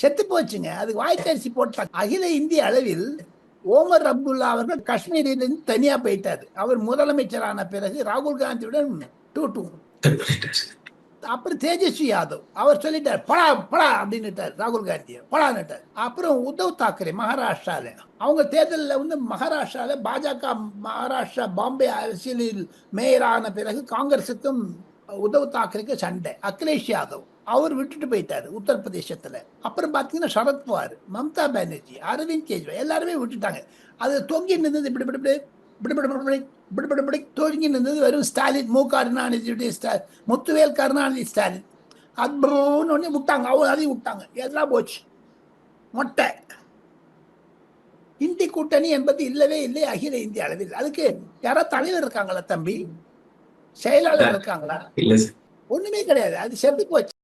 செத்து போச்சுங்க. அது வாய்க்கரிசி போட்டாங்க. அகில இந்திய அளவில் ஓமர் அப்துல்லா அவர்கள் காஷ்மீரிலிருந்து தனியா போயிட்டாரு. அவர் முதலமைச்சரான பிறகு ராகுல் காந்தியுடன் டூ அப்புறம் தேஜஸ்வி யாதவ் அவர் சொல்லிட்டார் படா படா அப்படின்னுட்டார் ராகுல் காந்தியை படான்னுட்டார். அப்புறம் உத்தவ் தாக்கரே மகாராஷ்டிரால அவங்க தேர்தலில் வந்து மகாராஷ்டிரால பாஜக மகாராஷ்டிரா பாம்பே அரசியலில் மேயரான பிறகு காங்கிரசுக்கும் உத்தவ் தாக்கரேக்கு சண்டை. அகிலேஷ் யாதவ் அவர் விட்டுட்டு போயிட்டாரு உத்தரப்பிரதேசத்துல. அப்புறம் பாத்தீங்கன்னா சரத்பவார், மம்தா பானர்ஜி, அரவிந்த் கெஜ்ரிவால் எல்லாருமே விட்டுட்டாங்க. அது தொங்கி நின்றது இப்படி இப்படி இப்படி தொங்கி நின்றது வெறும் ஸ்டாலின், மு கருணாநிதி, முத்துவேல் கருணாநிதி ஸ்டாலின் அதுன்னு விட்டாங்க. அவங்க அதையும் விட்டாங்க. எல்லாம் போச்சு மொட்டை. இந்தி கூட்டணி என்பது இல்லவே இல்லை அகில இந்திய அளவில். அதுக்கு யாராவது தலைவர் இருக்காங்களா தம்பி? செயலாளர் இருக்காங்களா? ஒண்ணுமே கிடையாது. அது செத்து போச்சு.